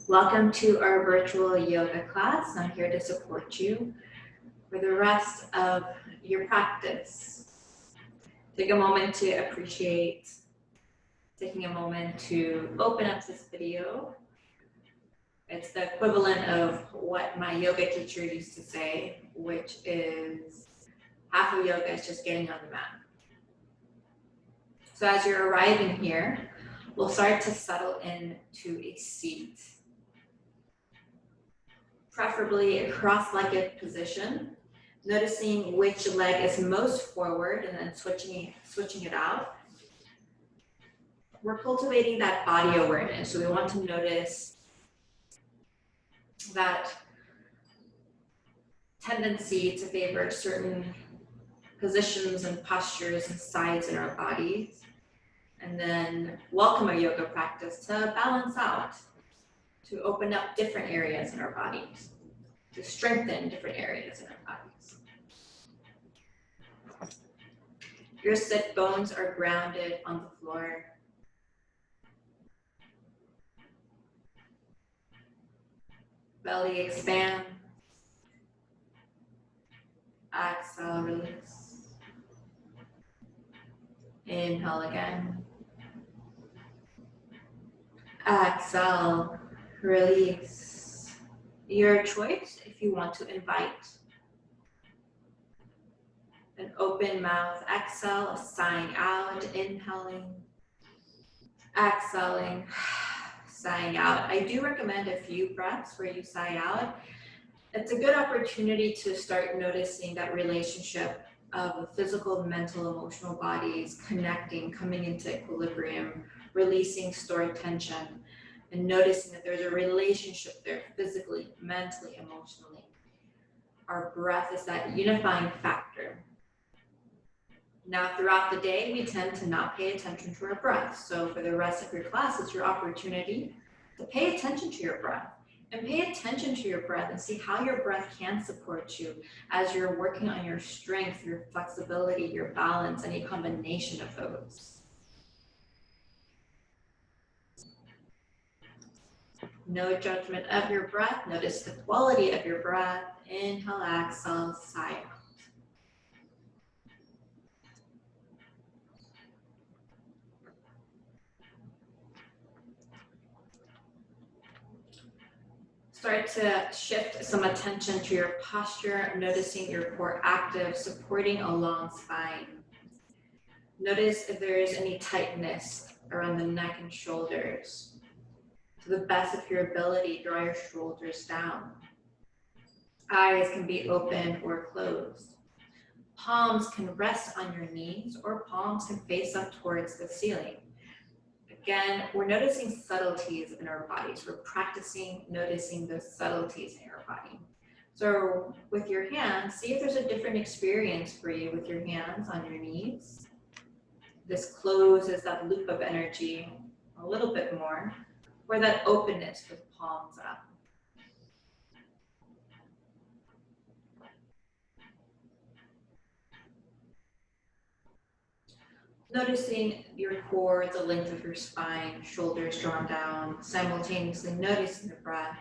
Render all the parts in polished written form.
Welcome to our virtual yoga class. I'm here to support you for the rest of your practice. Take a moment to appreciate, taking a moment to open up this video. It's the equivalent of what my yoga teacher used to say, which is half of yoga is just getting on the mat. So as you're arriving here, we'll start to settle into a seat. Preferably a cross-legged position, noticing which leg is most forward and then switching it out. We're cultivating that body awareness. So we want to notice that tendency to favor certain positions and postures and sides in our bodies, and then welcome a yoga practice to balance out, to open up different areas in our bodies, to strengthen different areas in our bodies. Your sit bones are grounded on the floor. Belly expands. Exhale, release. Inhale again. Exhale, release. Your choice if you want to invite an open mouth exhale, sighing out, inhaling, exhaling, sighing out. I do recommend a few breaths where you sigh out. It's a good opportunity to start noticing that relationship of the physical, mental, emotional bodies connecting, coming into equilibrium, releasing stored tension, and noticing that there's a relationship there physically, mentally, emotionally. Our breath is that unifying factor. Now, throughout the day, we tend to not pay attention to our breath. So for the rest of your class, it's your opportunity to pay attention to your breath. And pay attention to your breath and see how your breath can support you as you're working on your strength, your flexibility, your balance, and a combination of those. No judgment of your breath. Notice the quality of your breath. Inhale, exhale, sigh out. Start to shift some attention to your posture, noticing your core active, supporting a long spine. Notice if there is any tightness around the neck and shoulders. To the best of your ability, draw your shoulders down. Eyes can be open or closed. Palms can rest on your knees or palms can face up towards the ceiling. Again, we're noticing subtleties in our bodies. We're practicing noticing those subtleties in your body. So with your hands, see if there's a different experience for you with your hands on your knees. This closes that loop of energy a little bit more, or that openness with palms up. Noticing your core, the length of your spine, shoulders drawn down, simultaneously noticing the breath.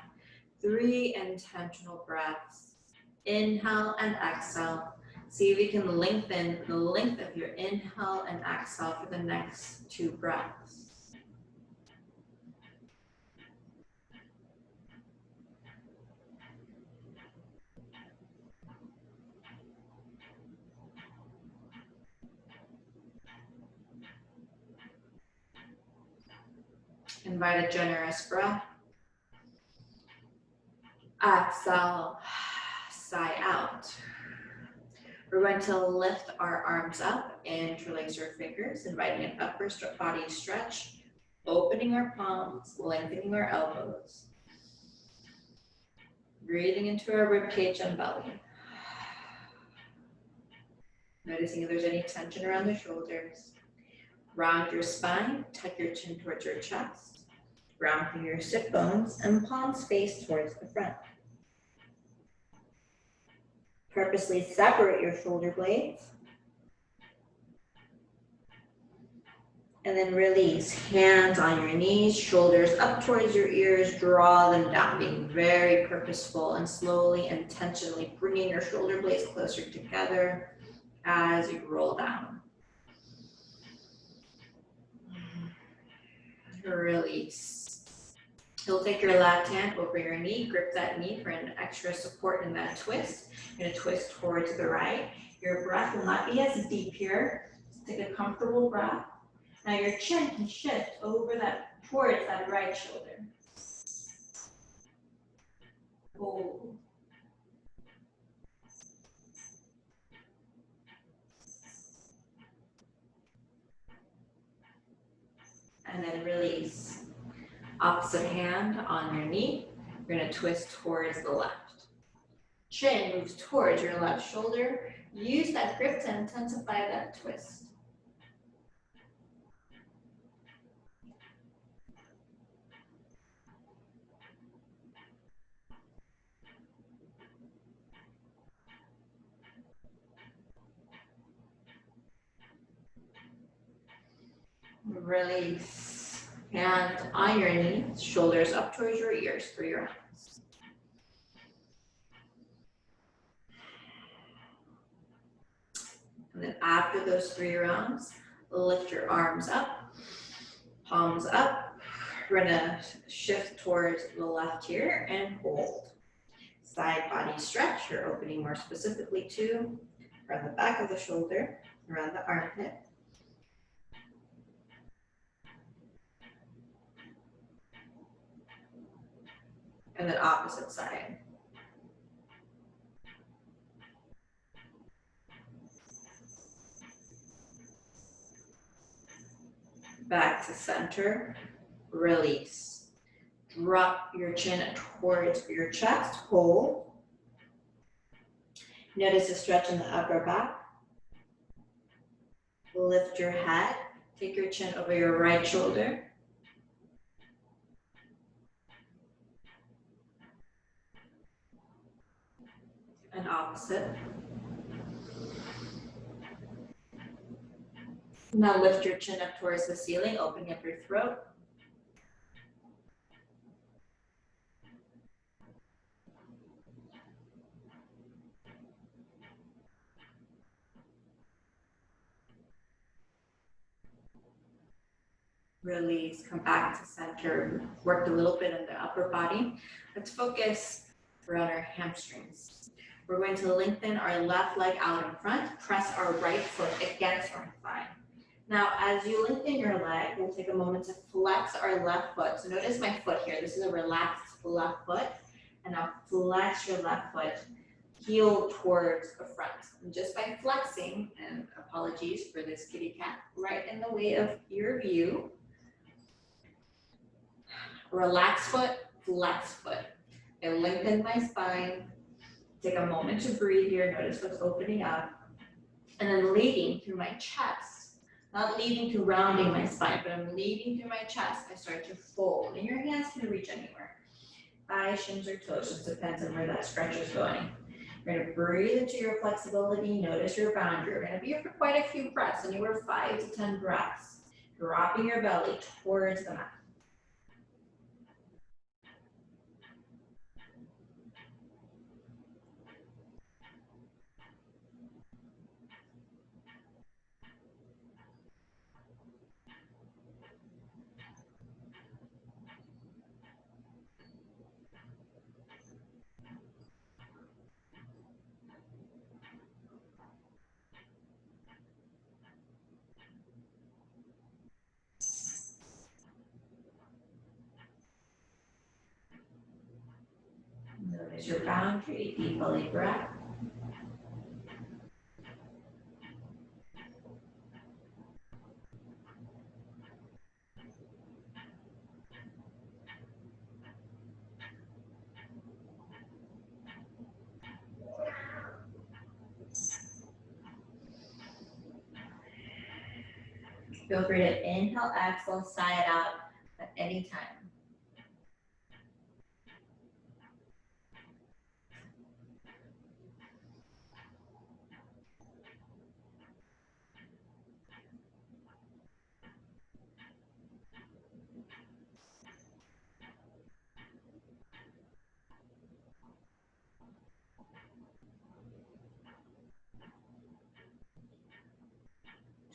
3 intentional breaths. Inhale and exhale. See if you can lengthen the length of your inhale and exhale for the next 2 breaths. Invite a generous breath. Exhale, sigh out. We're going to lift our arms up, interlace your fingers, inviting an upper body stretch, opening our palms, lengthening our elbows. Breathing into our ribcage and belly. Noticing if there's any tension around the shoulders. Round your spine, tuck your chin towards your chest. Ground through your sit bones and palms face towards the front. Purposely separate your shoulder blades. And then release, hands on your knees, shoulders up towards your ears, draw them down, being very purposeful and slowly, intentionally bringing your shoulder blades closer together as you roll down. Release. You'll take your left hand over your knee, grip that knee for an extra support in that twist. You're gonna twist towards the right. Your breath will not be as deep here. Just take a comfortable breath. Now your chin can shift over that, towards that right shoulder. Hold. And then release. Opposite hand on your knee. You're gonna twist towards the left. Chin moves towards your left shoulder. Use that grip to intensify that twist. Release. Hand on your knees, shoulders up towards your ears, 3 rounds. And then after those 3 rounds, lift your arms up, palms up. We're gonna shift towards the left here and hold. Side body stretch, you're opening more specifically to from the back of the shoulder, around the armpit. And then opposite side. Back to center, release. Drop your chin towards your chest, hold. Notice a stretch in the upper back. Lift your head, take your chin over your right shoulder. And opposite. Now lift your chin up towards the ceiling, opening up your throat. Release, come back to center. Worked a little bit in the upper body. Let's focus around our hamstrings. We're going to lengthen our left leg out in front, press our right foot against our thigh. Now, as you lengthen your leg, we'll take a moment to flex our left foot. So notice my foot here. This is a relaxed left foot. And now flex your left foot, heel towards the front. And just by flexing, and apologies for this kitty cat, right in the way of your view. Relax foot, flex foot. I lengthen my spine. Take a moment to breathe here. Notice what's opening up. And then leading through my chest. Not leading to rounding my spine, but I'm leading through my chest. I start to fold. And your hands can reach anywhere. Thighs, shins, or toes. Just depends on where that stretch is going. You're going to breathe into your flexibility. Notice your boundary. You're going to be here for quite a few breaths, anywhere 5 to 10 breaths. Dropping your belly towards the mat. Notice your boundary, deep belly breath. Feel free to inhale, exhale, sigh it out at any time.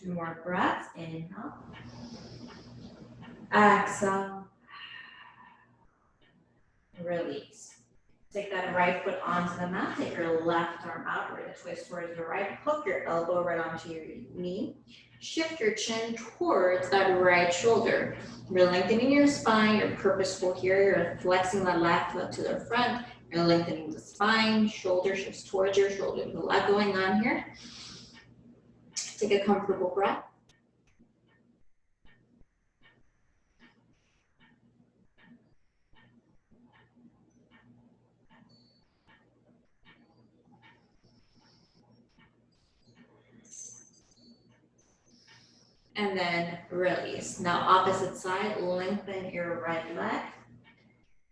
2 more breaths. Inhale. Exhale. Release. Take that right foot onto the mat. Take your left arm out. We're going to twist towards the right. Hook your elbow right onto your knee. Shift your chin towards that right shoulder. You're lengthening your spine. You're purposeful here. You're flexing the left foot to the front. You're lengthening the spine. Shoulder shifts towards your shoulder. There's a lot going on here. Take a comfortable breath. And then release. Now opposite side, lengthen your right leg.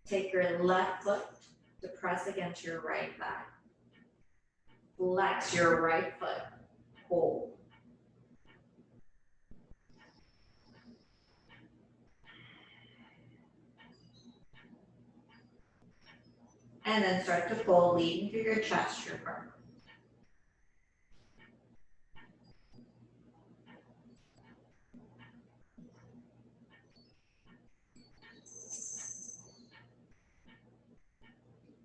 Take your left foot to press against your right leg. Flex your right foot. Hold. And then start to fold, leading through your chest, your front.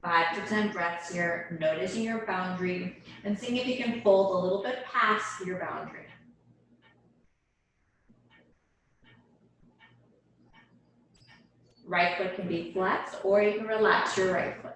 Five to 10 breaths here, noticing your boundary and seeing if you can fold a little bit past your boundary. Right foot can be flexed, or you can relax your right foot.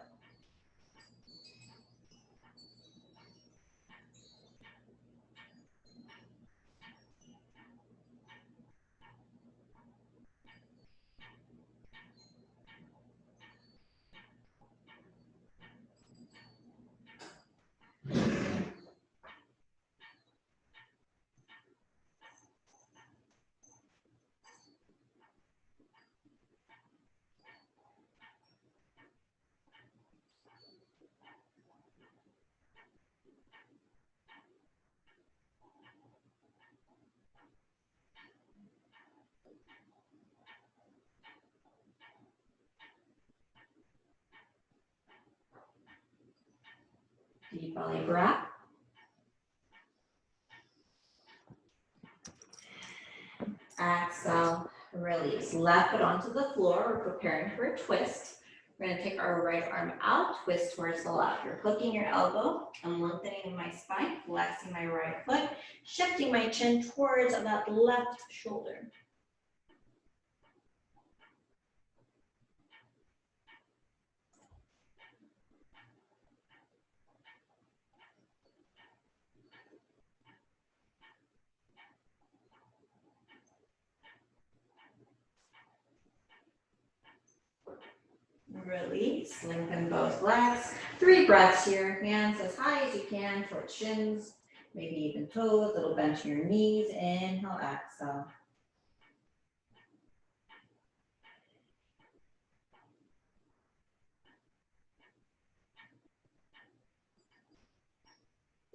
Deep belly breath. Exhale, release. Left foot onto the floor. We're preparing for a twist. We're going to take our right arm out, twist towards the left. You're hooking your elbow. I'm lengthening my spine, flexing my right foot, shifting my chin towards that left shoulder. Release, lengthen both legs. 3 breaths here. Hands as high as you can towards shins, maybe even toes, little bend to your knees. Inhale, exhale.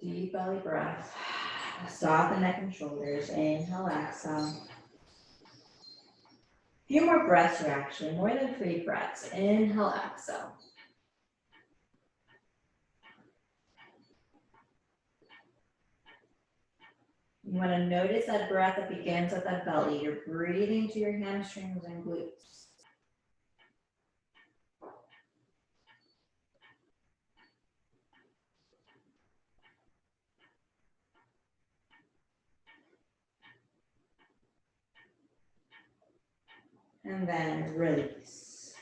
Deep belly breath. Soften neck and shoulders. Inhale, exhale. Few more breaths here, actually, more than 3 breaths. Inhale, exhale. You want to notice that breath that begins at that belly. You're breathing to your hamstrings and glutes. And then release.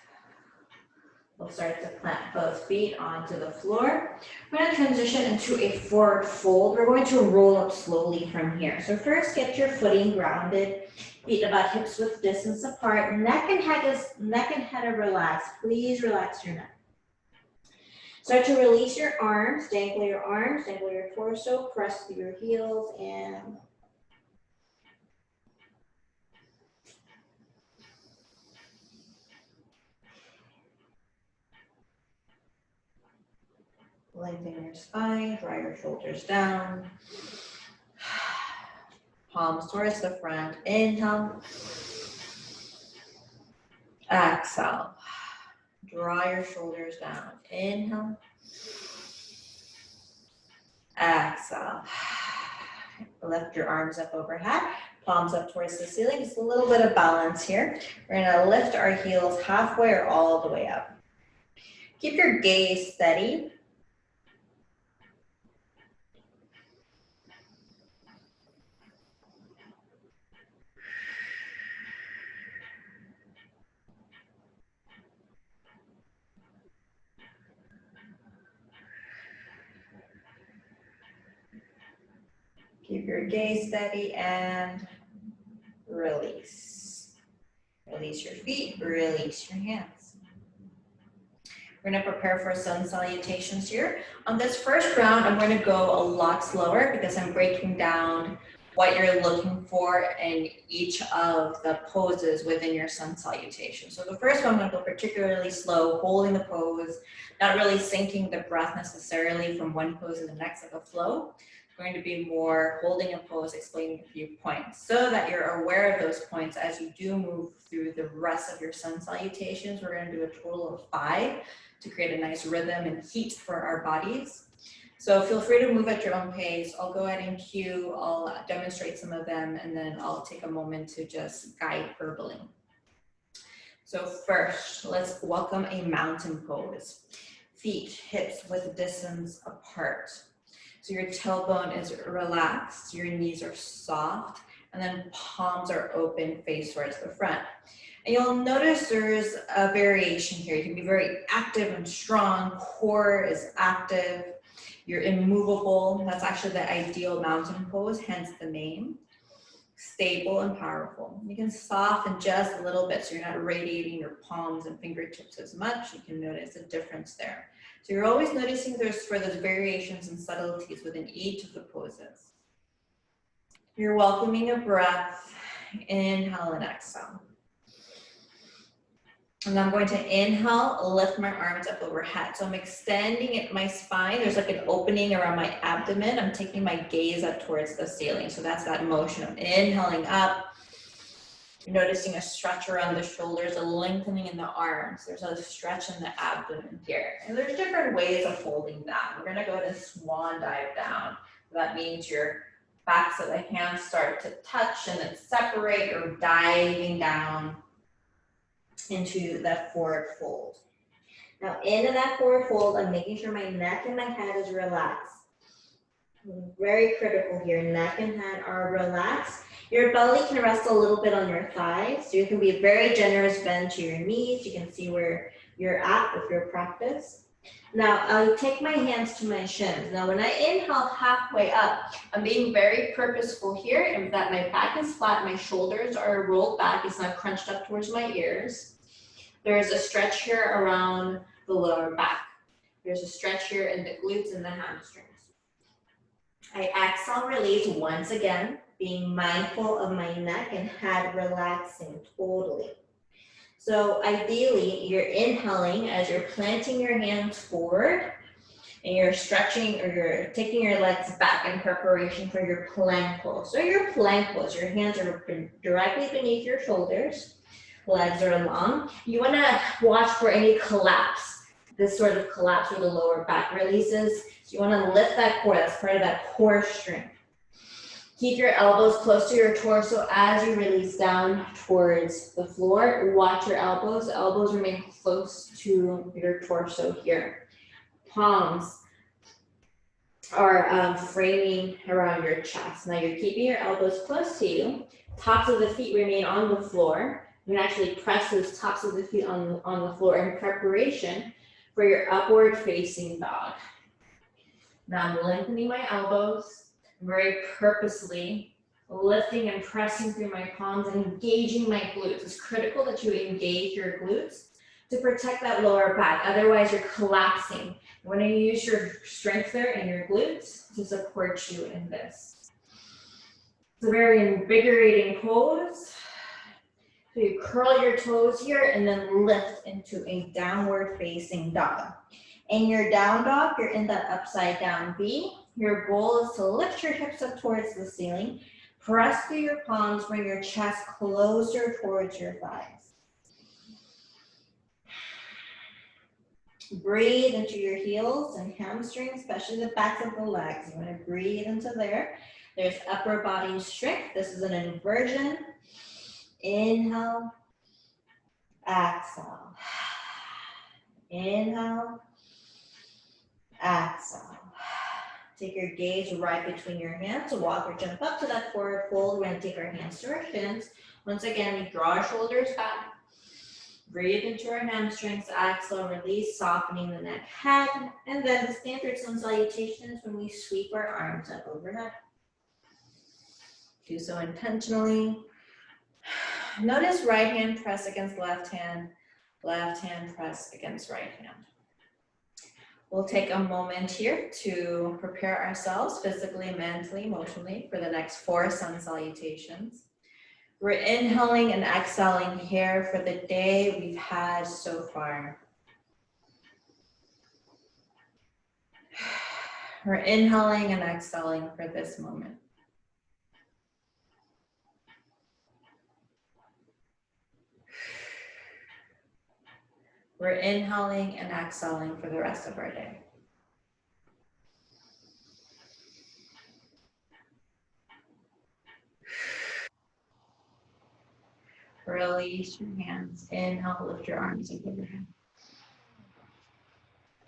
We'll start to plant both feet onto the floor. We're going to transition into a forward fold. We're going to roll up slowly from here. So first, get your footing grounded. Feet about hips width distance apart. Neck and head are relaxed. Please relax your neck. Start to release your arms. Dangle your arms. Dangle your torso. Press through your heels and lengthen your spine, draw your shoulders down. Palms towards the front. Inhale. Exhale. Draw your shoulders down. Inhale. Exhale. Lift your arms up overhead, palms up towards the ceiling. Just a little bit of balance here. We're gonna lift our heels halfway or all the way up. Keep your gaze steady. Keep your gaze steady and release. Release your feet, release your hands. We're gonna prepare for sun salutations here. On this first round, I'm gonna go a lot slower because I'm breaking down what you're looking for in each of the poses within your sun salutation. So the first one, I'm gonna go particularly slow, holding the pose, not really syncing the breath necessarily from one pose to the next like a flow. Going to be more holding a pose, explaining a few points so that you're aware of those points as you do move through the rest of your sun salutations. We're going to do a total of 5 to create a nice rhythm and heat for our bodies. So feel free to move at your own pace. I'll go ahead and cue, I'll demonstrate some of them, and then I'll take a moment to just guide verbally. So first, let's welcome a mountain pose. Feet, hips width distance apart. So your tailbone is relaxed, your knees are soft, and then palms are open, face towards the front. And you'll notice there's a variation here. You can be very active and strong, core is active, you're immovable. That's actually the ideal mountain pose, hence the name. Stable and powerful. You can soften just a little bit so you're not radiating your palms and fingertips as much. You can notice a difference there. So you're always noticing there's variations and subtleties within each of the poses. You're welcoming a breath, inhale and exhale. And I'm going to inhale, lift my arms up overhead. So I'm extending my spine. There's like an opening around my abdomen. I'm taking my gaze up towards the ceiling. So that's that motion. I'm inhaling up. You're noticing a stretch around the shoulders, a lengthening in the arms. There's a stretch in the abdomen here. And there's different ways of holding that. We're gonna go to swan dive down. That means your backs of the hands start to touch and then separate. You're diving down into that forward fold. Now into that forward fold, I'm making sure my neck and my head is relaxed. Very critical here, neck and head are relaxed. Your belly can rest a little bit on your thighs, so you can be a very generous bend to your knees. You can see where you're at with your practice. Now, I'll take my hands to my shins. Now, when I inhale halfway up, I'm being very purposeful here in that my back is flat, my shoulders are rolled back, it's not crunched up towards my ears. There's a stretch here around the lower back. There's a stretch here in the glutes and the hamstrings. I exhale, release once again, being mindful of my neck and head relaxing totally. So ideally, you're inhaling as you're planting your hands forward and you're stretching or you're taking your legs back in preparation for your plank pose. So your plank pose, your hands are directly beneath your shoulders, legs are long. You want to watch for any collapse, this sort of collapse where the lower back releases. So you want to lift that core, that's part of that core strength. Keep your elbows close to your torso as you release down towards the floor. Watch your elbows. Elbows remain close to your torso here. Palms are framing around your chest. Now you're keeping your elbows close to you. Tops of the feet remain on the floor. You can actually press those tops of the feet on the floor in preparation for your upward facing dog. Now I'm lengthening my elbows. Very purposely lifting and pressing through my palms and engaging my glutes. It's critical that you engage your glutes to protect that lower back. Otherwise, you're collapsing. You want to use your strength there in your glutes to support you in this. It's a very invigorating pose. So you curl your toes here and then lift into a downward facing dog. In your down dog, you're in that upside down V. Your goal is to lift your hips up towards the ceiling, press through your palms, bring your chest closer towards your thighs. Breathe into your heels and hamstrings, especially the backs of the legs. You want to breathe into there. There's upper body strength. This is an inversion. Inhale, exhale. Inhale, exhale. Take your gaze right between your hands. Walk or jump up to that forward fold. We're going to take our hands to our shins. Once again, we draw our shoulders back. Breathe into our hamstrings. Exhale, release, softening the neck, head. And then the standard sun salutation is when we sweep our arms up overhead. Do so intentionally. Notice right hand press against left hand press against right hand. We'll take a moment here to prepare ourselves physically, mentally, emotionally for the next 4 sun salutations. We're inhaling and exhaling here for the day we've had so far. We're inhaling and exhaling for this moment. We're inhaling and exhaling for the rest of our day. Release your hands. Inhale, lift your arms up overhead.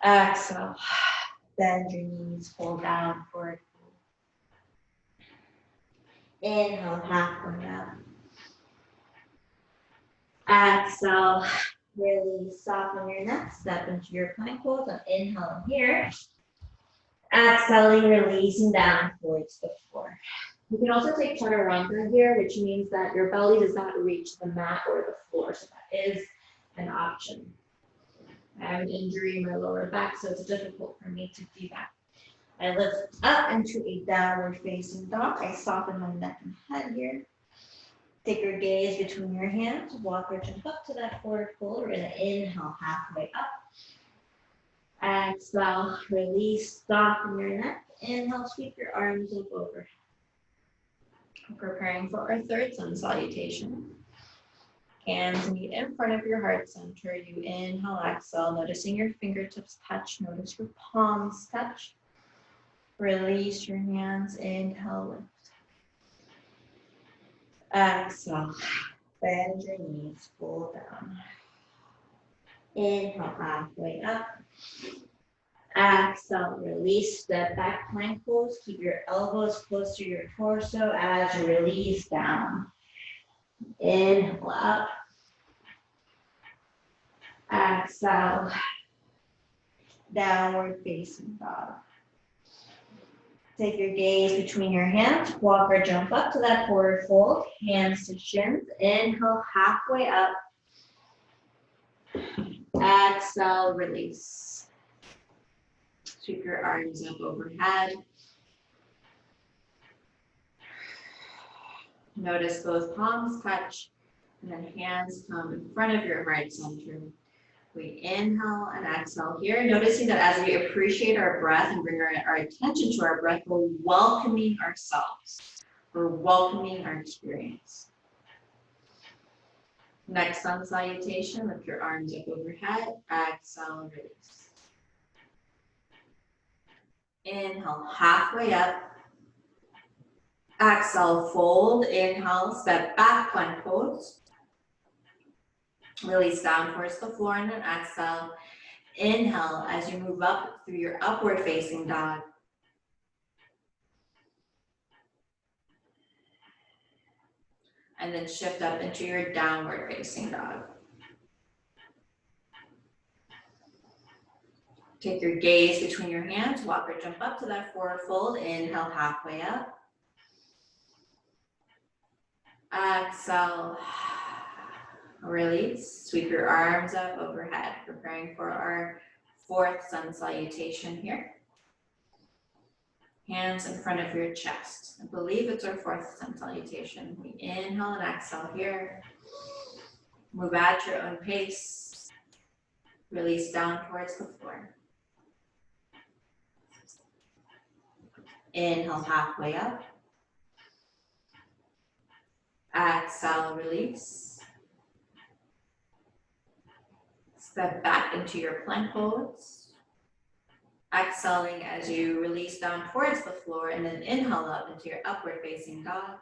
Exhale, bend your knees, pull down, forward. Inhale, halfway up. Exhale, release, soften your neck, step into your plank pose. So inhale here. Exhaling, releasing down towards the floor. You can also take chaturanga here, which means that your belly does not reach the mat or the floor. So that is an option. I have an injury in my lower back, so it's difficult for me to do that. I lift up into a downward facing dog. I soften my neck and head here. Take your gaze between your hands. Walk or jump up to that forward fold. We're going to inhale halfway up. Exhale, release, soften your neck. Inhale, sweep your arms up overhead. Preparing for our third sun salutation. Hands meet in front of your heart center. You inhale, exhale, noticing your fingertips touch. Notice your palms touch. Release your hands. Inhale, lift. Exhale, bend your knees, pull down. Inhale, halfway up. Exhale, release, step back, plank pose. Keep your elbows close to your torso as you release down. Inhale up. Exhale, downward facing dog. Take your gaze between your hands. Walk or jump up to that forward fold. Hands to shins. Inhale, halfway up. Exhale, release. Sweep your arms up overhead. Notice both palms touch, and then hands come in front of your heart center. We inhale and exhale here, noticing that as we appreciate our breath and bring our attention to our breath, we're welcoming ourselves. We're welcoming our experience. Next sun salutation, lift your arms up overhead, exhale, release. Inhale, halfway up. Exhale, fold. Inhale, step back, plank pose. Release down towards the floor and then exhale. Inhale as you move up through your upward facing dog. And then shift up into your downward facing dog. Take your gaze between your hands, walk or jump up to that forward fold. Inhale, halfway up. Exhale, release. Sweep your arms up overhead, preparing for our fourth sun salutation here. Hands in front of your chest. I believe it's our fourth sun salutation. We inhale and exhale here. Move at your own pace. Release down towards the floor. Inhale, halfway up. Exhale, release. Step back into your plank pose. Exhaling as you release down towards the floor, and then inhale up into your upward facing dog.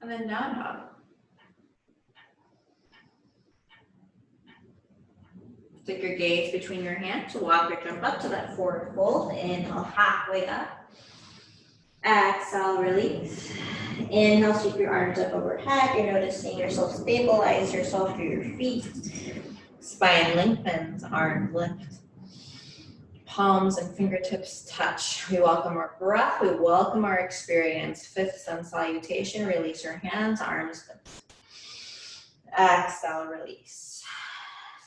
And then down dog. Take your gaze between your hands, walk or jump up to that forward fold. Inhale, halfway up. Exhale, release. Inhale, sweep your arms up overhead. You're noticing yourself stabilize yourself through your feet. Spine lengthens, arms lift. Palms and fingertips touch. We welcome our breath. We welcome our experience. Fifth sun salutation. Release your hands, arms lift. Exhale, release.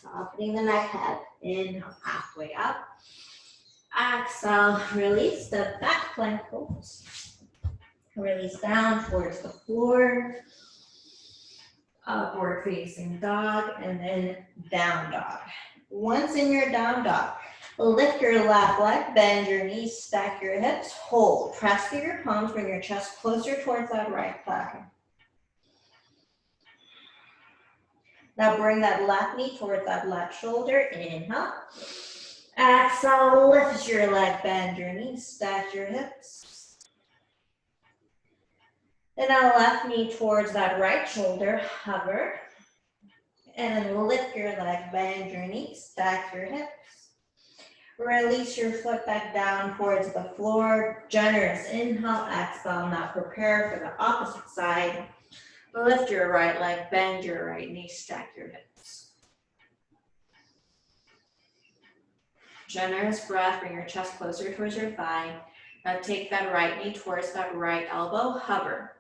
Softening the neck head. Inhale, halfway up. Exhale, release. Step back, plank pose. Release down towards the floor. Upward facing dog, and then down dog. Once in your down dog, lift your left leg, bend your knees, stack your hips, hold. Press through your palms, bring your chest closer towards that right thigh. Now bring that left knee towards that left shoulder. Inhale. Exhale, lift your leg, bend your knees, stack your hips. And now left knee towards that right shoulder, hover. And then lift your leg, bend your knees, stack your hips. Release your foot back down towards the floor. Generous inhale, exhale. Now prepare for the opposite side. Lift your right leg, bend your right knee, stack your hips. Generous breath, bring your chest closer towards your thigh. Now take that right knee towards that right elbow, hover.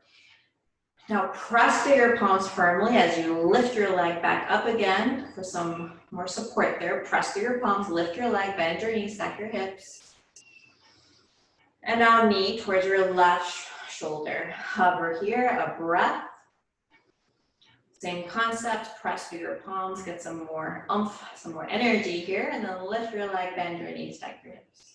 Now press through your palms firmly as you lift your leg back up again for some more support there. Press through your palms, lift your leg, bend your knees, stack your hips. And now knee towards your left shoulder. Hover here, a breath. Same concept, press through your palms, get some more oomph, some more energy here, and then lift your leg, bend your knees, stack your hips.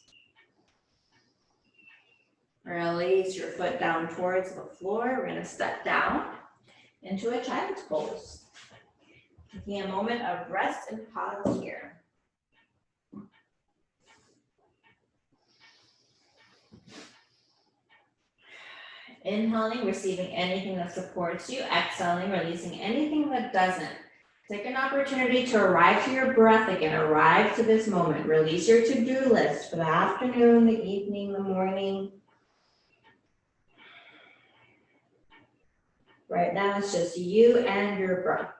Release your foot down towards the floor. We're going to step down into a child's pose. Taking a moment of rest and pause here. Inhaling, receiving anything that supports you. Exhaling, releasing anything that doesn't. Take an opportunity to arrive to your breath again. Arrive to this moment. Release your to-do list for the afternoon, the evening, the morning. Right now, it's just you and your breath.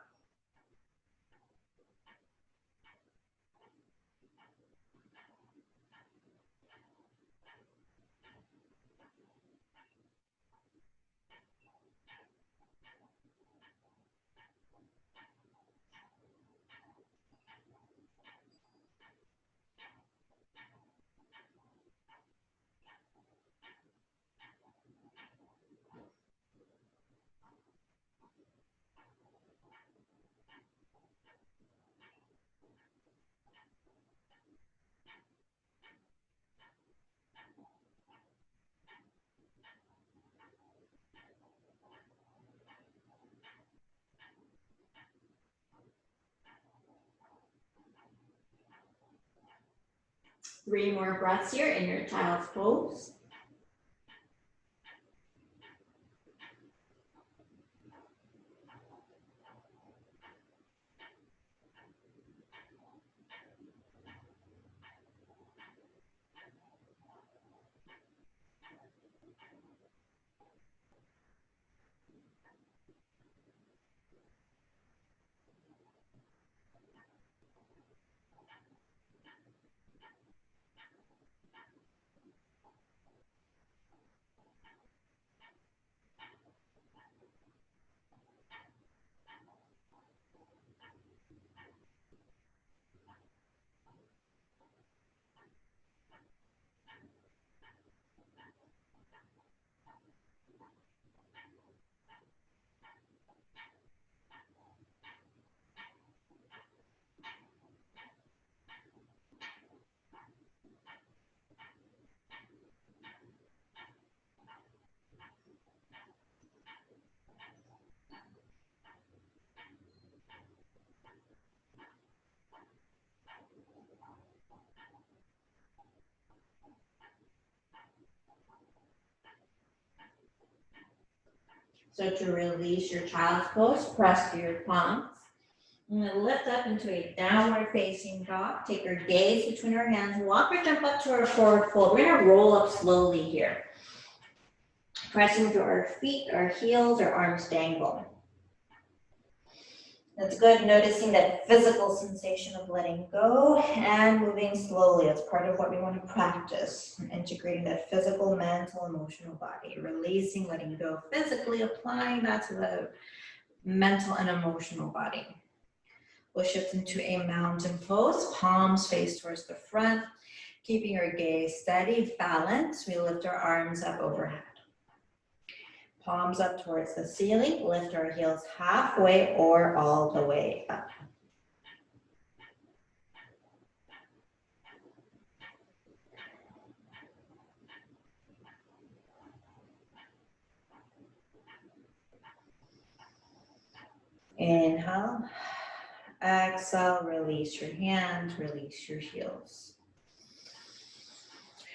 Three more breaths here in your child's pose. So to release your child's pose, press through your palms. And then lift up into a downward facing dog. Take your gaze between our hands. Walk or jump up to our forward fold. We're gonna roll up slowly here. Pressing through our feet, our heels, our arms dangle. That's good, noticing that physical sensation of letting go and moving slowly. That's part of what we want to practice. Integrating that physical, mental, emotional body. Releasing, letting go physically, applying that to the mental and emotional body. We'll shift into a mountain pose, palms face towards the front, keeping our gaze steady, balance. We lift our arms up overhead. Palms up towards the ceiling, lift our heels halfway or all the way up. Inhale, exhale, release your hands, release your heels.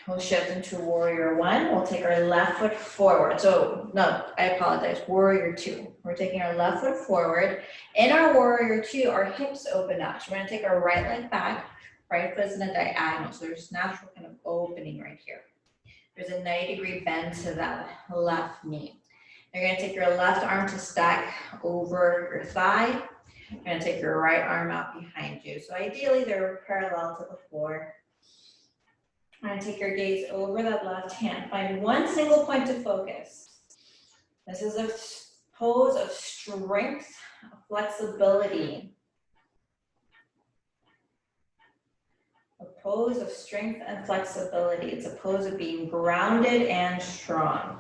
We'll shift into warrior one. We'll take our left foot forward. So, no, I apologize, warrior two. We're taking our left foot forward. In our warrior two, our hips open up. So we're gonna take our right leg back, right foot is in a diagonal. So there's natural kind of opening right here. There's a 90-degree bend to that left knee. You're gonna take your left arm to stack over your thigh. You're gonna take your right arm out behind you. So ideally, they're parallel to the floor. I'm going to take your gaze over that left hand. Find one single point to focus. This is a pose of strength, flexibility. A pose of strength and flexibility. It's a pose of being grounded and strong.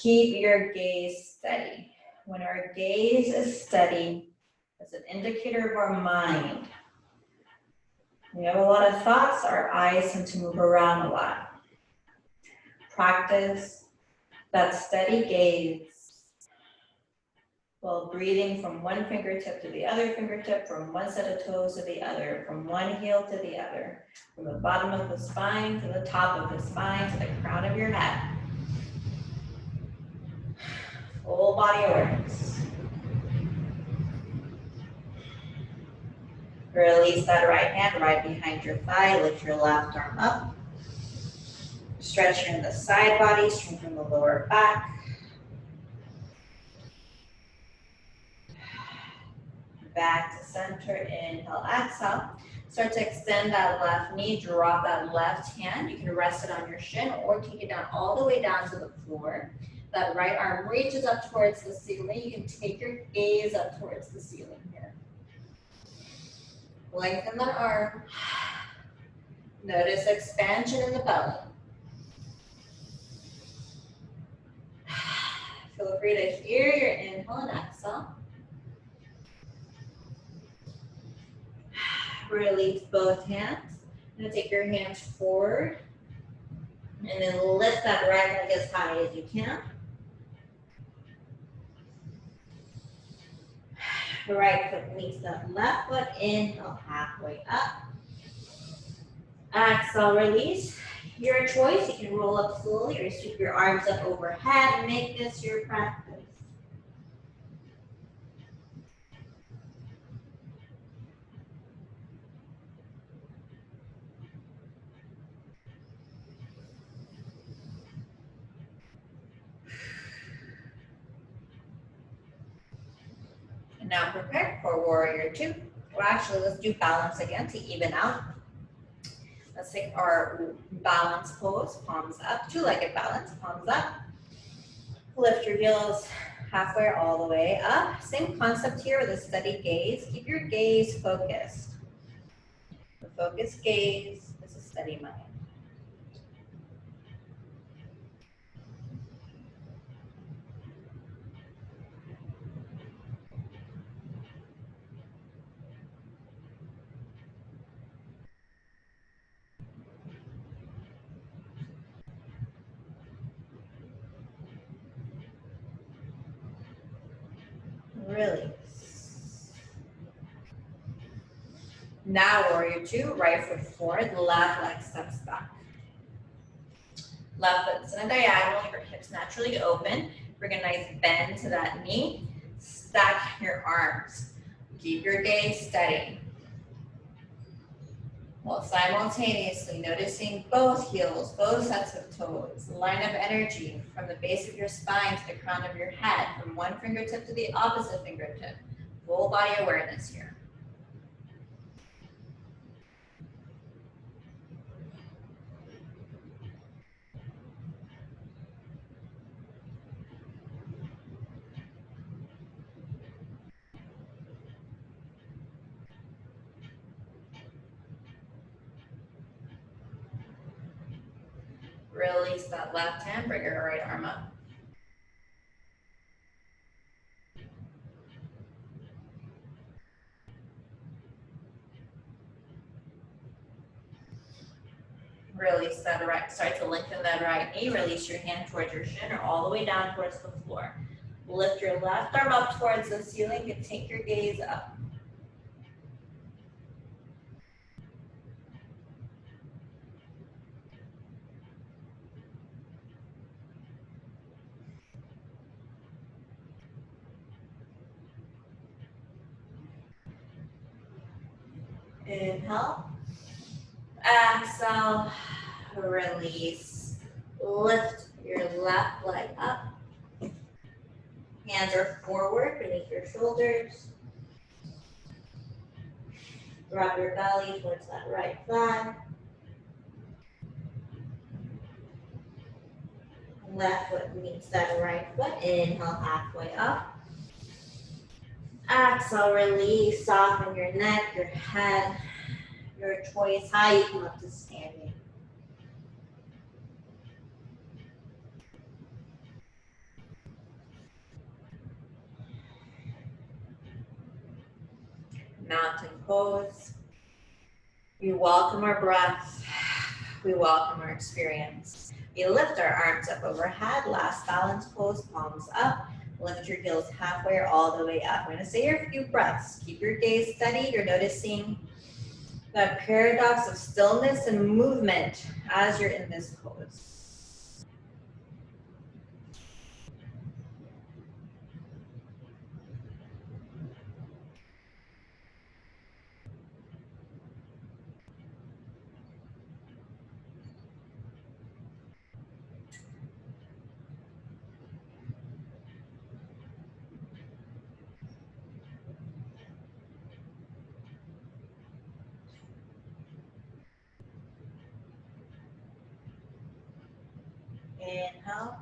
Keep your gaze steady. When our gaze is steady, it's an indicator of our mind. We have a lot of thoughts, our eyes tend to move around a lot. Practice that steady gaze while breathing from one fingertip to the other fingertip, from one set of toes to the other, from one heel to the other, from the bottom of the spine to the top of the spine to the crown of your head. Full body awareness. Release that right hand right behind your thigh. Lift your left arm up. Stretch in the side body, strengthen the lower back. Back to center. Inhale, exhale. Start to extend that left knee. Drop that left hand. You can rest it on your shin or take it down all the way down to the floor. That right arm reaches up towards the ceiling. You can take your gaze up towards the ceiling here. Lengthen the arm. Notice expansion in the belly. Feel free to hear your inhale and exhale. Release both hands. Now take your hands forward. And then lift that right leg as high as you can. The right foot meets that left foot. Inhale, halfway up. Exhale, release. Your choice. You can roll up slowly or sweep your arms up overhead. Make this your practice. And now prepare for warrior two. Well, actually, let's do balance again to even out. Let's take our balance pose, palms up, two-legged balance, palms up. Lift your heels halfway or all the way up. Same concept here with a steady gaze. Keep your gaze focused. The focused gaze is a steady mind. Release. Now warrior two, right foot forward, left leg steps back. Left foot's in a diagonal, your hips naturally open. Bring a nice bend to that knee. Stack your arms. Keep your gaze steady. While simultaneously noticing both heels, both sets of toes, line of energy from the base of your spine to the crown of your head, from one fingertip to the opposite fingertip. Full body awareness here. Release that left hand, bring your right arm up. Release that right, start to lengthen that right knee. Release your hand towards your shin or all the way down towards the floor. Lift your left arm up towards the ceiling and take your gaze up. Inhale. Exhale. Release. Lift your left leg up. Hands are forward beneath your shoulders. Drop your belly towards that right thigh. Left foot meets that right foot. Inhale, halfway up. Exhale, release. Soften your neck, your head. Your choice, how you come up to standing. Mountain pose. We welcome our breath. We welcome our experience. We lift our arms up overhead. Last balance pose, palms up. Lift your heels halfway or all the way up. We're going to say a few breaths. Keep your gaze steady. You're noticing that paradox of stillness and movement as you're in this pose. Inhale,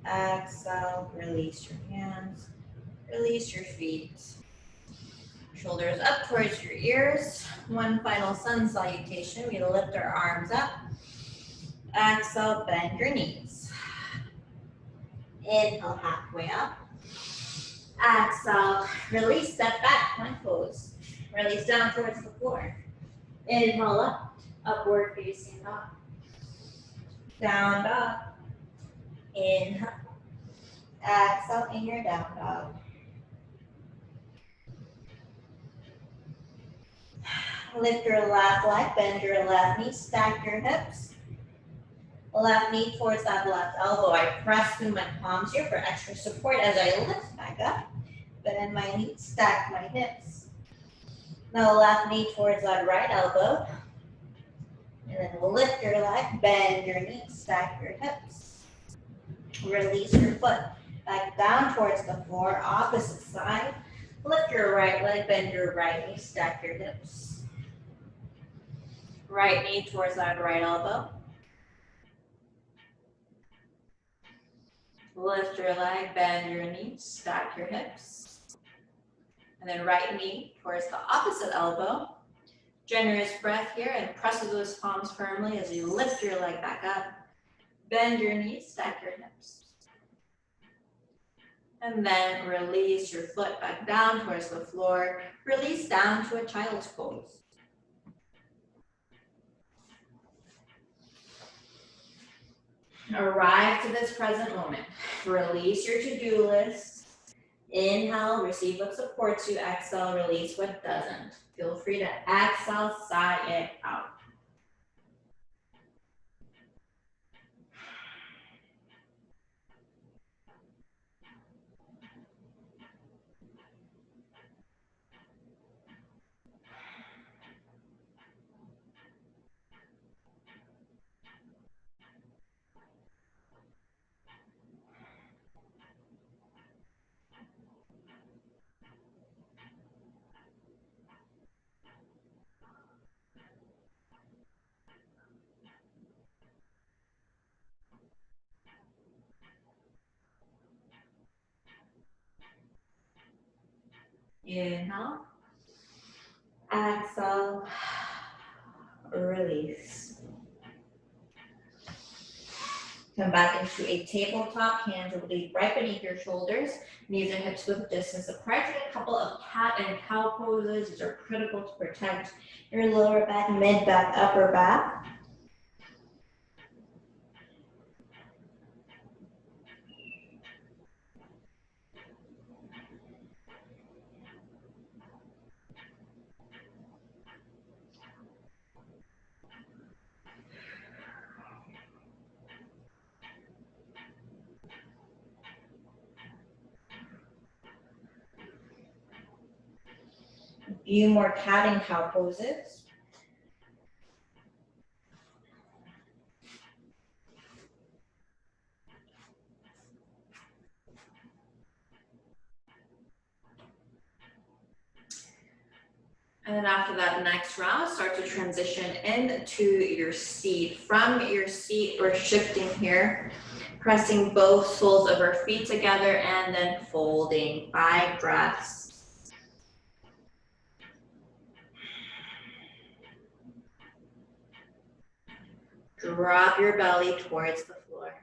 exhale, release your hands, release your feet. Shoulders up towards your ears. One final sun salutation. We lift our arms up. Exhale, bend your knees. Inhale, halfway up. Exhale, release, step back, plank pose. Release down towards the floor. Inhale up, upward facing dog. Down dog. Inhale. Exhale in your down dog. Lift your left leg, bend your left knee, stack your hips. Left knee towards that left elbow. I press through my palms here for extra support as I lift back up. Bend my knee, stack my hips. Now left knee towards that right elbow. And then lift your leg, bend your knee, stack your hips. Release your foot back down towards the floor, opposite side. Lift your right leg, bend your right knee, stack your hips. Right knee towards that right elbow. Lift your leg, bend your knee, stack your hips. And then right knee towards the opposite elbow. Generous breath here and press with those palms firmly as you lift your leg back up. Bend your knees, stack your hips. And then release your foot back down towards the floor. Release down to a child's pose. Arrive to this present moment. Release your to-do list. Inhale, receive what supports you. Exhale, release what doesn't. Feel free to exhale, sigh it out. Inhale. Exhale. Release. Come back into a tabletop. Hands will be right beneath your shoulders. Knees and hips width distance apart. A couple of cat and cow poses. These are critical to protect your lower back, mid back, upper back. A few more cat and cow poses. And then after that next round, start to transition into your seat. From your seat, we're shifting here, pressing both soles of our feet together and then folding. 5 breaths. Drop your belly towards the floor.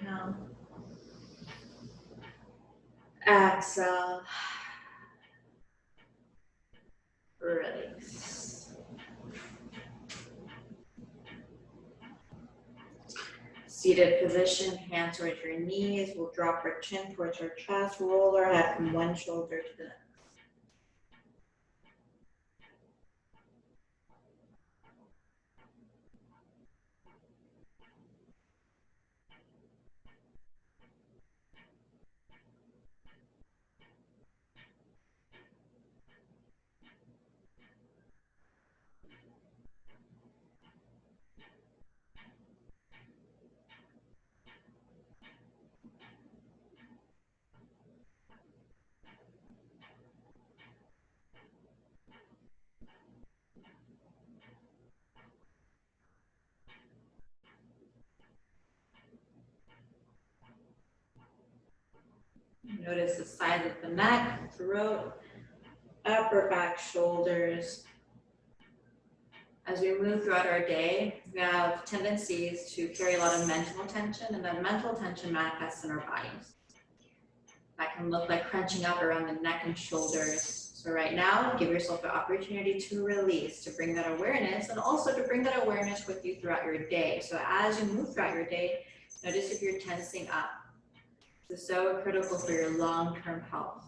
Inhale. Exhale. Release. Seated position, hands towards your knees. We'll drop our chin towards our chest, roll our head from one shoulder to the next. Notice the size of the neck, throat, upper back, shoulders. As we move throughout our day, we have tendencies to carry a lot of mental tension, and that mental tension manifests in our bodies. That can look like crunching up around the neck and shoulders. So right now, give yourself the opportunity to release, to bring that awareness, and also to bring that awareness with you throughout your day. So as you move throughout your day, notice if you're tensing up. This is so critical for your long-term health.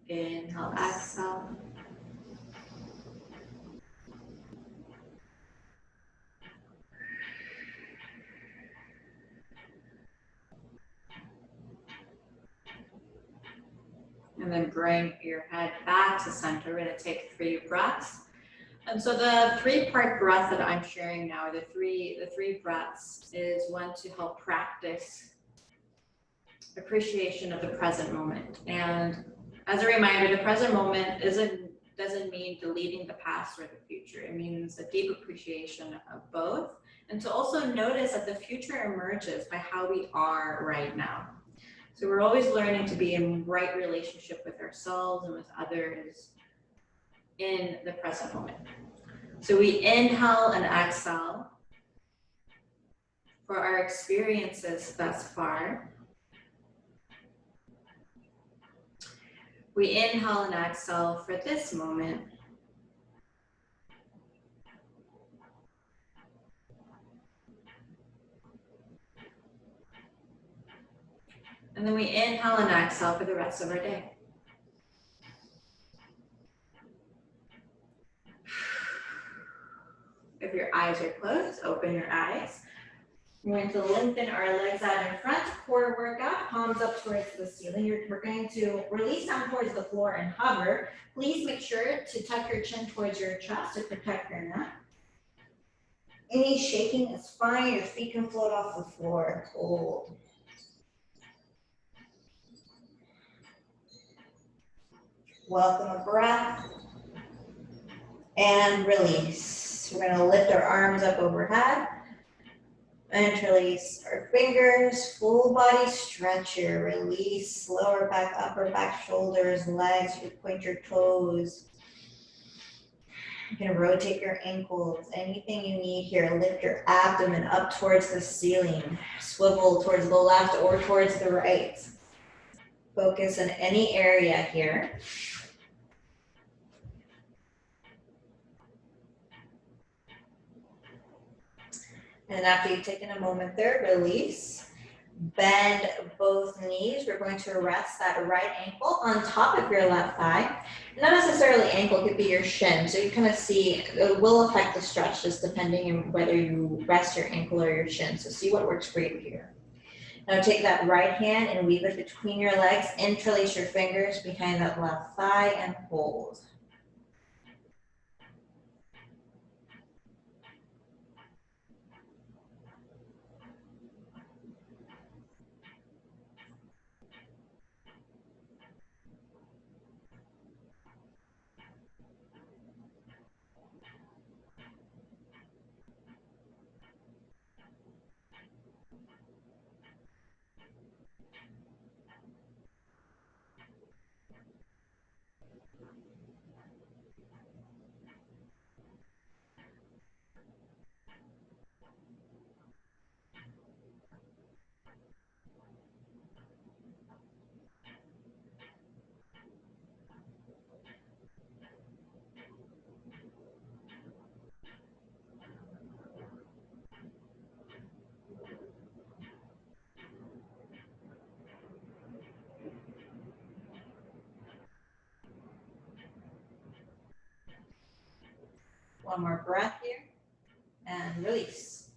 Inhale, exhale. And then bring your head back to center. We're going to take 3 breaths. And so the 3-part breath that I'm sharing now, the three breaths, is one to help practice appreciation of the present moment. And As a reminder, the present moment doesn't mean deleting the past or the future. It means a deep appreciation of both, and to also notice that the future emerges by how we are right now. So we're always learning to be in right relationship with ourselves and with others in the present moment. So we inhale and exhale for our experiences thus far. We inhale and exhale for this moment. And then we inhale and exhale for the rest of our day. If your eyes are closed, open your eyes. We're going to lengthen our legs out in front, core workout, palms up towards the ceiling. We're going to release down towards the floor and hover. Please make sure to tuck your chin towards your chest to protect your neck. Any shaking is fine. Your feet can float off the floor. Hold. Welcome a breath. And release. We're going to lift our arms up overhead. Interlace our fingers, full body stretch here. Release, lower back, upper back, shoulders, legs. You point your toes. You can rotate your ankles. Anything you need here. Lift your abdomen up towards the ceiling. Swivel towards the left or towards the right. Focus on any area here. And after you've taken a moment there, release. Bend both knees. We're going to rest that right ankle on top of your left thigh. Not necessarily ankle, it could be your shin. So you kind of see, it will affect the stretch just depending on whether you rest your ankle or your shin. So see what works for you here. Now take that right hand and weave it between your legs. Interlace your fingers behind that left thigh and hold. One more breath here, and release.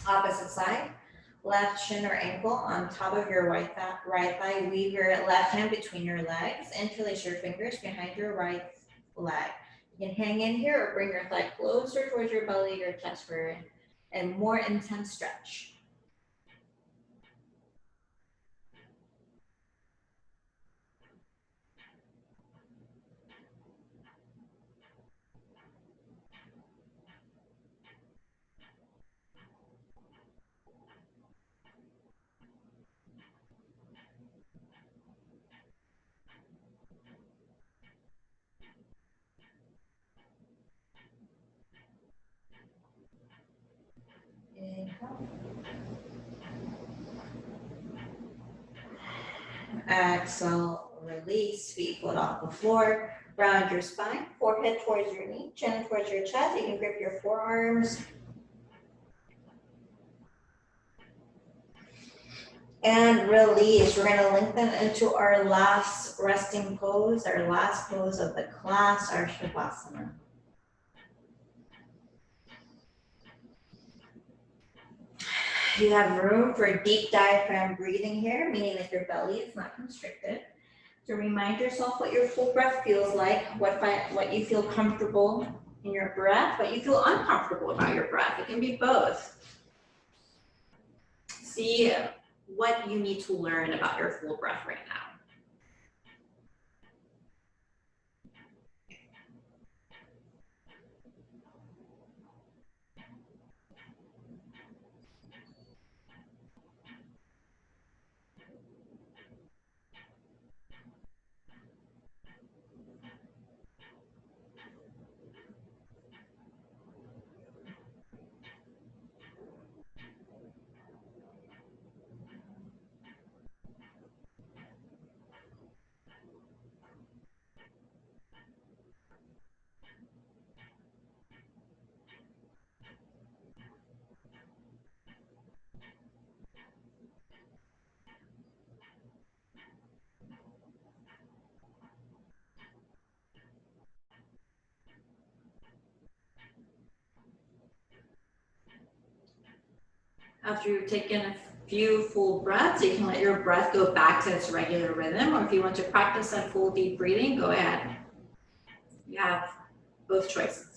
Opposite side, left shin or ankle on top of your right thigh. Weave your left hand between your legs. Interlace your fingers behind your right leg. You can hang in here or bring your thigh closer towards your belly, your chest for a more intense stretch. Inhale. Exhale, release, feet float off the floor. Round your spine, forehead towards your knee, chin towards your chest. You can grip your forearms. And release. We're going to lengthen into our last resting pose, our last pose of the class, our Shavasana. You have room for deep diaphragm breathing here, meaning that your belly is not constricted. So remind yourself what your full breath feels like, what you feel comfortable in your breath, what you feel uncomfortable about your breath. It can be both. See what you need to learn about your full breath right now. After you've taken a few full breaths, you can let your breath go back to its regular rhythm, or if you want to practice that full deep breathing, go ahead. You have both choices.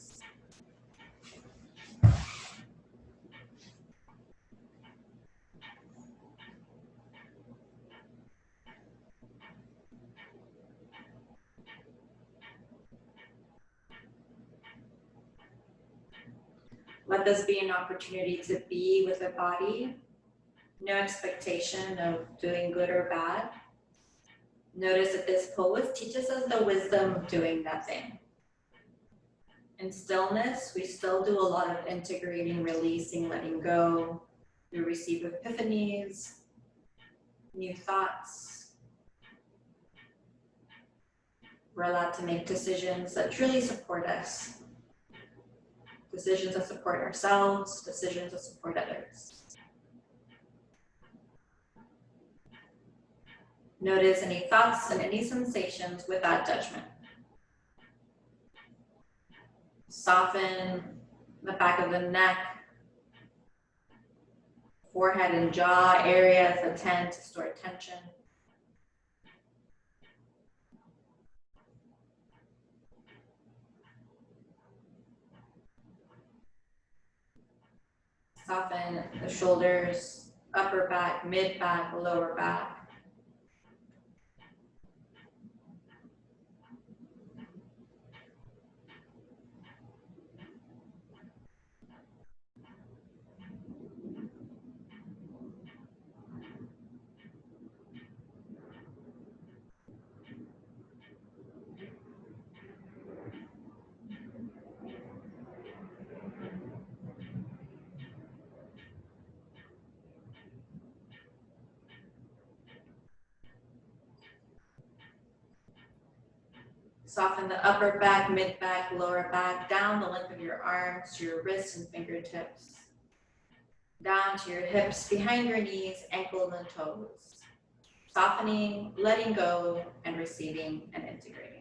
Let this be an opportunity to be with the body. No expectation of doing good or bad. Notice that this pose teaches us the wisdom of doing nothing. In stillness, we still do a lot of integrating, releasing, letting go. We receive epiphanies, new thoughts. We're allowed to make decisions that truly support us. Decisions that support ourselves, decisions that support others. Notice any thoughts and any sensations without judgment. Soften the back of the neck, forehead and jaw areas that tend to store tension. Soften the shoulders, upper back, mid back, lower back. Soften the upper back, mid back, lower back, down the length of your arms to your wrists and fingertips. Down to your hips, behind your knees, ankles and toes. Softening, letting go, and receiving and integrating.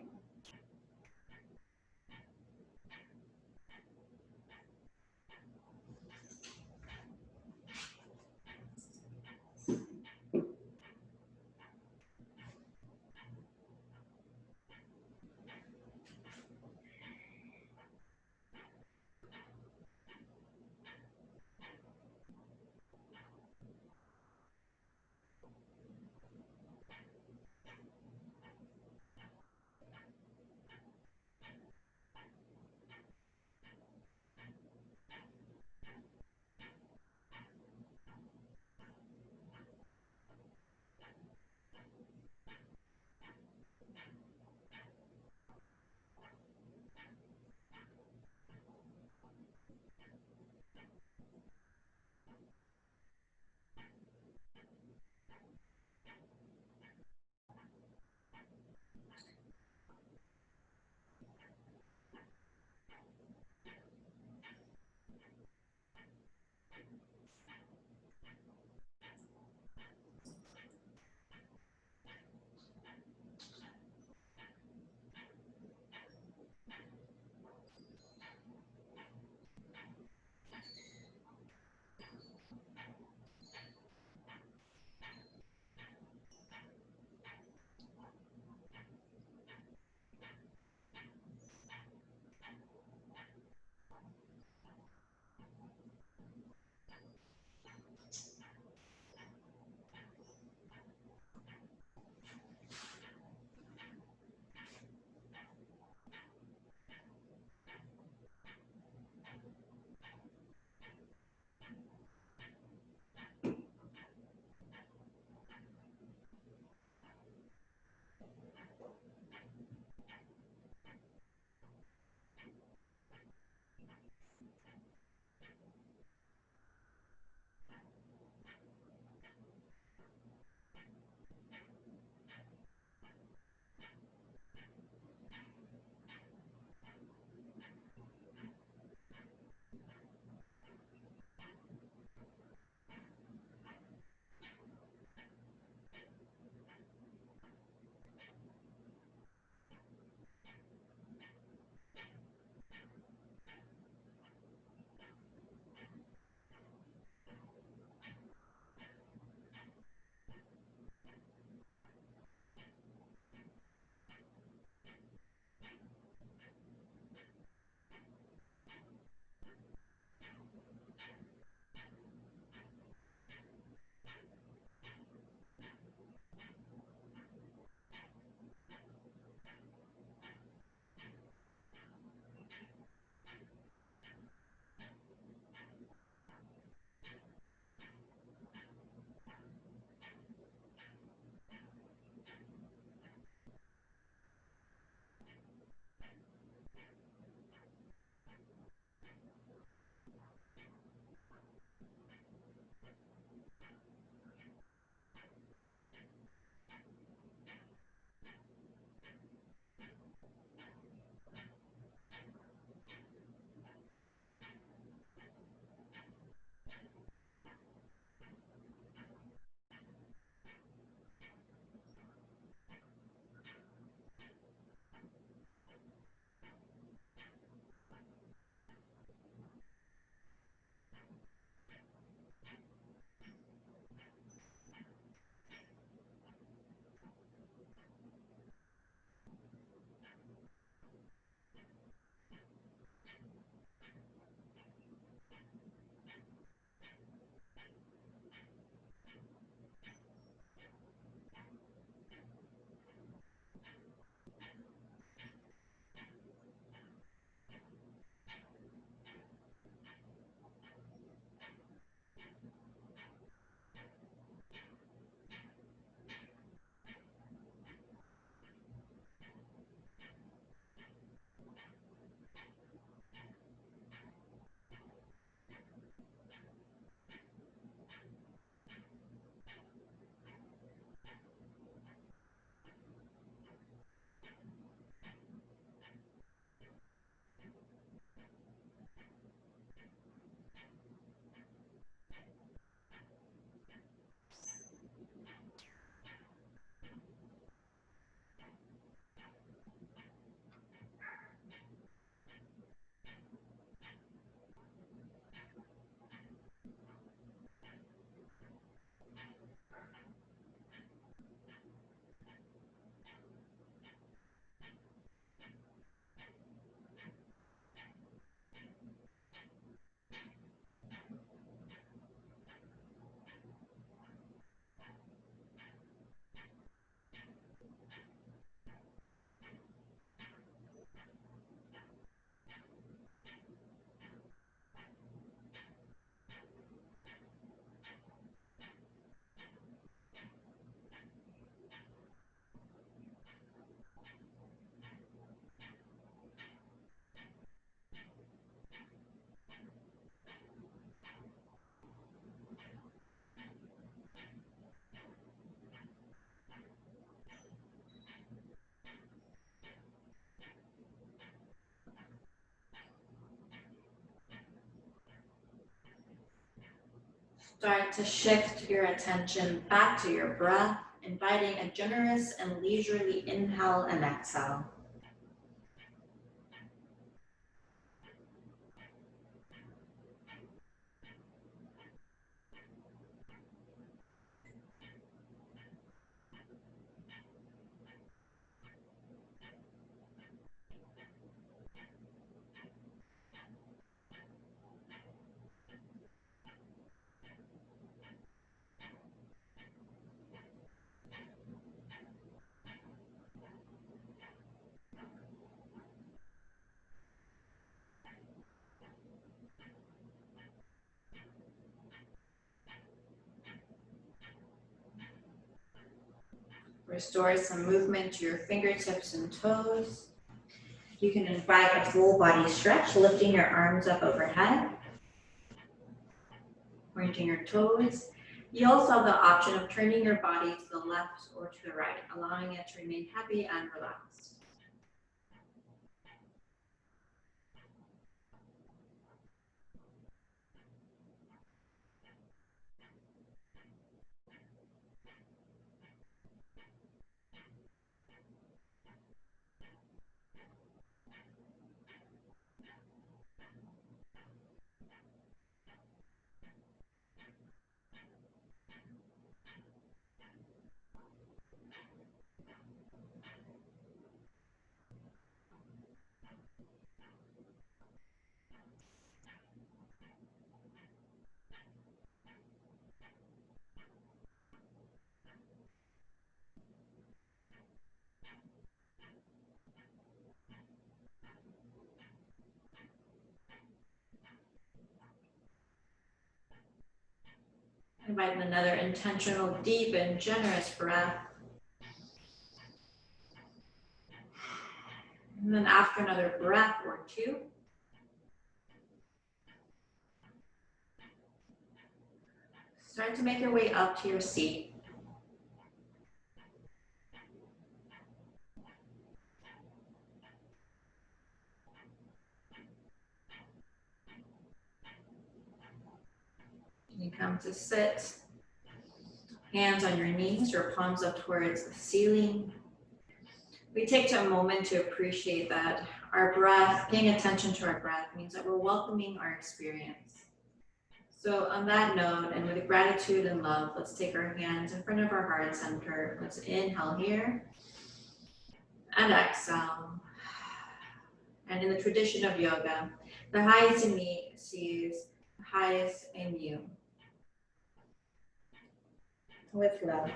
Start to shift your attention back to your breath, inviting a generous and leisurely inhale and exhale. Restore some movement to your fingertips and toes. You can invite a full body stretch, lifting your arms up overhead, pointing your toes. You also have the option of turning your body to the left or to the right, allowing it to remain happy and relaxed. Invite another intentional, deep and generous breath. And then after another breath or two, start to make your way up to your seat. You come to sit, hands on your knees, your palms up towards the ceiling. We take a moment to appreciate that our breath, paying attention to our breath, means that we're welcoming our experience. So on that note, and with gratitude and love, let's take our hands in front of our heart center. Let's inhale here and exhale. And in the tradition of yoga, the highest in me sees the highest in you. With love.